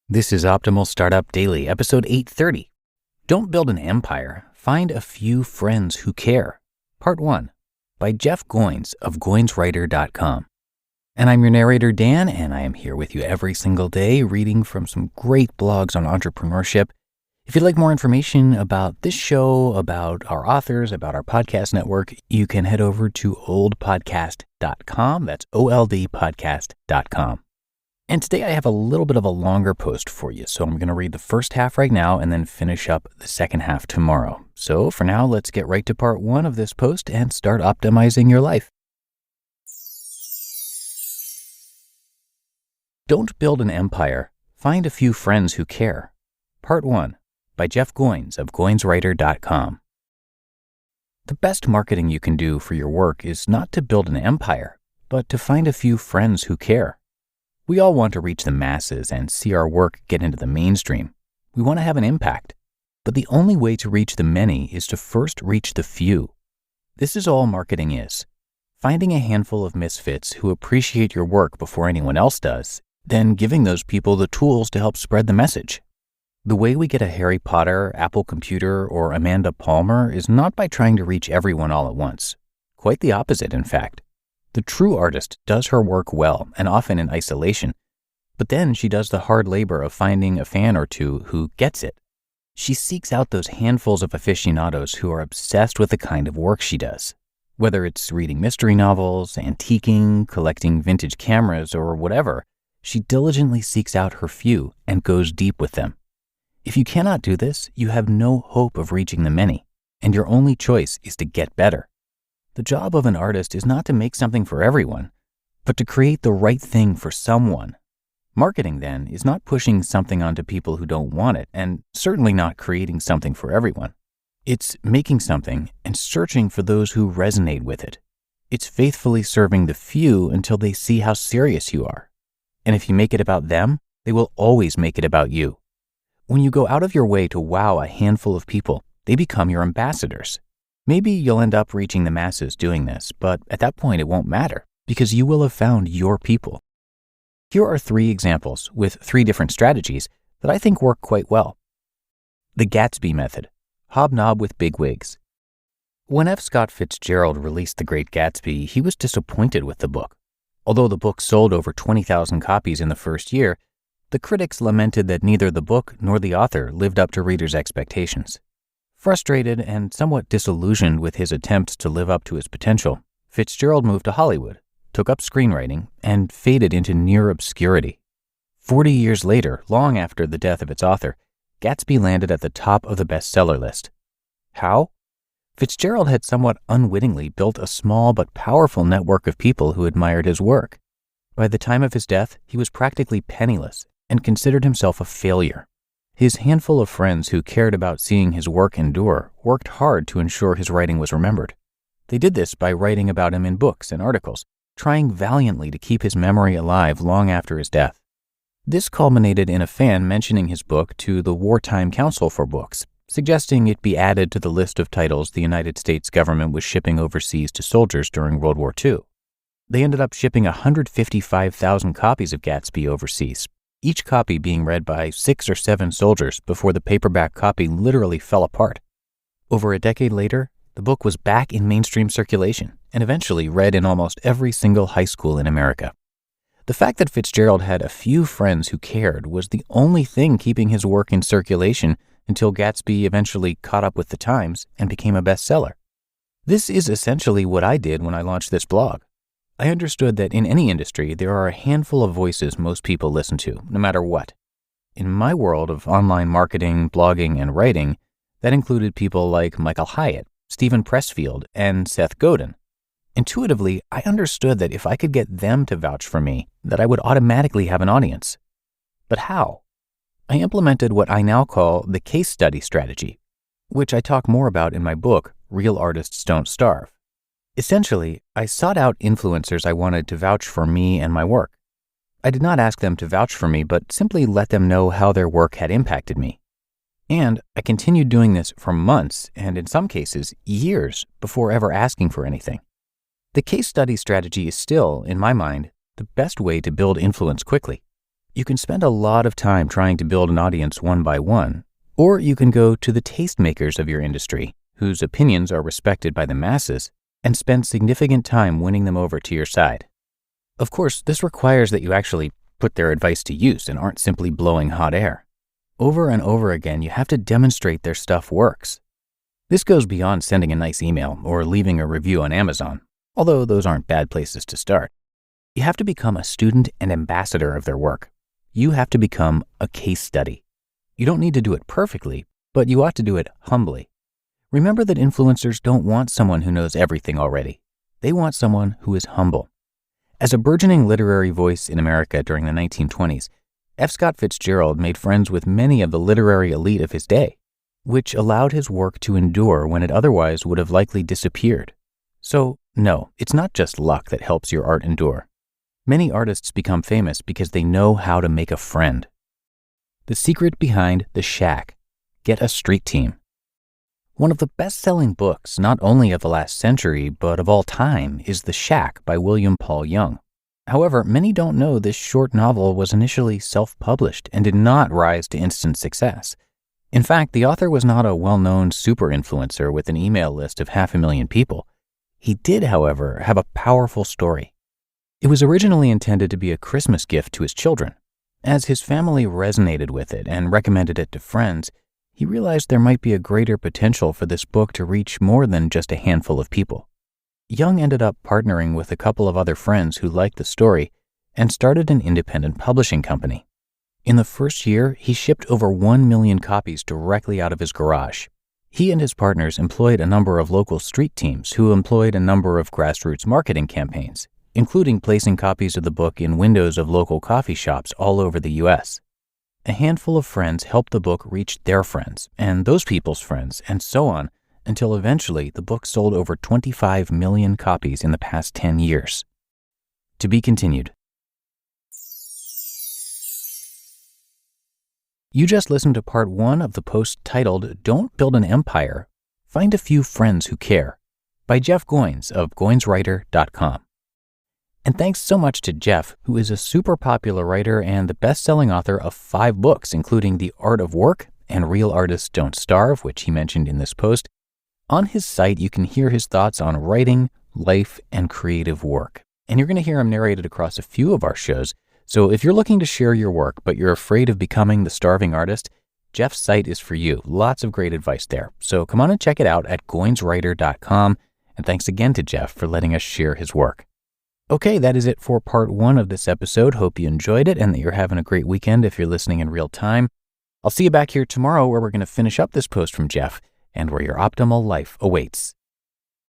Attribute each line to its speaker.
Speaker 1: This is Optimal Startup Daily, episode 830. Don't build an empire. Find a few friends who care. Part 1 by Jeff Goins of GoinsWriter.com. And I'm your narrator, Dan, and I am here with you every single day reading from some great blogs on entrepreneurship. If you'd like more information about this show, about our authors, about our podcast network, you can head over to oldpodcast.com. That's oldpodcast.com. And today I have a little bit of a longer post for you, so I'm going to read the first half right now and then finish up the second half tomorrow. So for now, let's get right to part 1 of this post and start optimizing your life. Don't build an empire. Find a few friends who care. Part 1 by Jeff Goins of GoinsWriter.com. The best marketing you can do for your work is not to build an empire, but to find a few friends who care. We all want to reach the masses and see our work get into the mainstream. We want to have an impact. But the only way to reach the many is to first reach the few. This is all marketing is. Finding a handful of misfits who appreciate your work before anyone else does, then giving those people the tools to help spread the message. The way we get a Harry Potter, Apple Computer, or Amanda Palmer is not by trying to reach everyone all at once. Quite the opposite, in fact. The true artist does her work well and often in isolation, but then she does the hard labor of finding a fan or two who gets it. She seeks out those handfuls of aficionados who are obsessed with the kind of work she does. Whether it's reading mystery novels, antiquing, collecting vintage cameras, or whatever, she diligently seeks out her few and goes deep with them. If you cannot do this, you have no hope of reaching the many, and your only choice is to get better. The job of an artist is not to make something for everyone, but to create the right thing for someone. Marketing, then, is not pushing something onto people who don't want it, and certainly not creating something for everyone. It's making something and searching for those who resonate with it. It's faithfully serving the few until they see how serious you are. And if you make it about them, they will always make it about you. When you go out of your way to wow a handful of people, they become your ambassadors. Maybe you'll end up reaching the masses doing this, but at that point it won't matter because you will have found your people. Here are 3 examples with 3 different strategies that I think work quite well. The Gatsby method. Hobnob with bigwigs. When F. Scott Fitzgerald released The Great Gatsby, he was disappointed with the book. Although the book sold over 20,000 copies in the first year, the critics lamented that neither the book nor the author lived up to readers' expectations. Frustrated and somewhat disillusioned with his attempts to live up to his potential, Fitzgerald moved to Hollywood, took up screenwriting, and faded into near obscurity. 40 years later, long after the death of its author, Gatsby landed at the top of the bestseller list. How? Fitzgerald had somewhat unwittingly built a small but powerful network of people who admired his work. By the time of his death, he was practically penniless and considered himself a failure. His handful of friends who cared about seeing his work endure worked hard to ensure his writing was remembered. They did this by writing about him in books and articles, trying valiantly to keep his memory alive long after his death. This culminated in a fan mentioning his book to the Wartime Council for Books, suggesting it be added to the list of titles the United States government was shipping overseas to soldiers during World War II. They ended up shipping 155,000 copies of Gatsby overseas, each copy being read by 6 or 7 soldiers before the paperback copy literally fell apart. Over a decade later, the book was back in mainstream circulation and eventually read in almost every single high school in America. The fact that Fitzgerald had a few friends who cared was the only thing keeping his work in circulation until Gatsby eventually caught up with the times and became a bestseller. This is essentially what I did when I launched this blog. I understood that in any industry, there are a handful of voices most people listen to, no matter what. In my world of online marketing, blogging, and writing, that included people like Michael Hyatt, Stephen Pressfield, and Seth Godin. Intuitively, I understood that if I could get them to vouch for me, that I would automatically have an audience. But how? I implemented what I now call the case study strategy, which I talk more about in my book, Real Artists Don't Starve. Essentially, I sought out influencers I wanted to vouch for me and my work. I did not ask them to vouch for me, but simply let them know how their work had impacted me. And I continued doing this for months, and in some cases, years, before ever asking for anything. The case study strategy is still, in my mind, the best way to build influence quickly. You can spend a lot of time trying to build an audience one by one, or you can go to the tastemakers of your industry, whose opinions are respected by the masses, and spend significant time winning them over to your side. Of course, this requires that you actually put their advice to use and aren't simply blowing hot air. Over and over again, you have to demonstrate their stuff works. This goes beyond sending a nice email or leaving a review on Amazon, although those aren't bad places to start. You have to become a student and ambassador of their work. You have to become a case study. You don't need to do it perfectly, but you ought to do it humbly. Remember that influencers don't want someone who knows everything already. They want someone who is humble. As a burgeoning literary voice in America during the 1920s, F. Scott Fitzgerald made friends with many of the literary elite of his day, which allowed his work to endure when it otherwise would have likely disappeared. So, no, it's not just luck that helps your art endure. Many artists become famous because they know how to make a friend. The secret behind The Shack: Get a Street Team. One of the best-selling books, not only of the last century, but of all time, is The Shack by William Paul Young. However, many don't know this short novel was initially self-published and did not rise to instant success. In fact, the author was not a well-known super influencer with an email list of 500,000 people. He did, however, have a powerful story. It was originally intended to be a Christmas gift to his children. As his family resonated with it and recommended it to friends, he realized there might be a greater potential for this book to reach more than just a handful of people. Young ended up partnering with a couple of other friends who liked the story and started an independent publishing company. In the first year, he shipped over 1 million copies directly out of his garage. He and his partners employed a number of local street teams who employed a number of grassroots marketing campaigns, including placing copies of the book in windows of local coffee shops all over the U.S. A handful of friends helped the book reach their friends, and those people's friends, and so on, until eventually the book sold over 25 million copies in the past 10 years. To be continued. You just listened to part 1 of the post titled "Don't Build an Empire, Find a Few Friends Who Care" by Jeff Goins of GoinsWriter.com. And thanks so much to Jeff, who is a super popular writer and the best-selling author of 5 books, including The Art of Work and Real Artists Don't Starve, which he mentioned in this post. On his site, you can hear his thoughts on writing, life, and creative work. And you're going to hear him narrated across a few of our shows. So if you're looking to share your work, but you're afraid of becoming the starving artist, Jeff's site is for you. Lots of great advice there. So come on and check it out at GoinsWriter.com. And thanks again to Jeff for letting us share his work. Okay, that is it for part 1 of this episode. Hope you enjoyed it and that you're having a great weekend if you're listening in real time. I'll see you back here tomorrow where we're going to finish up this post from Jeff and where your optimal life awaits.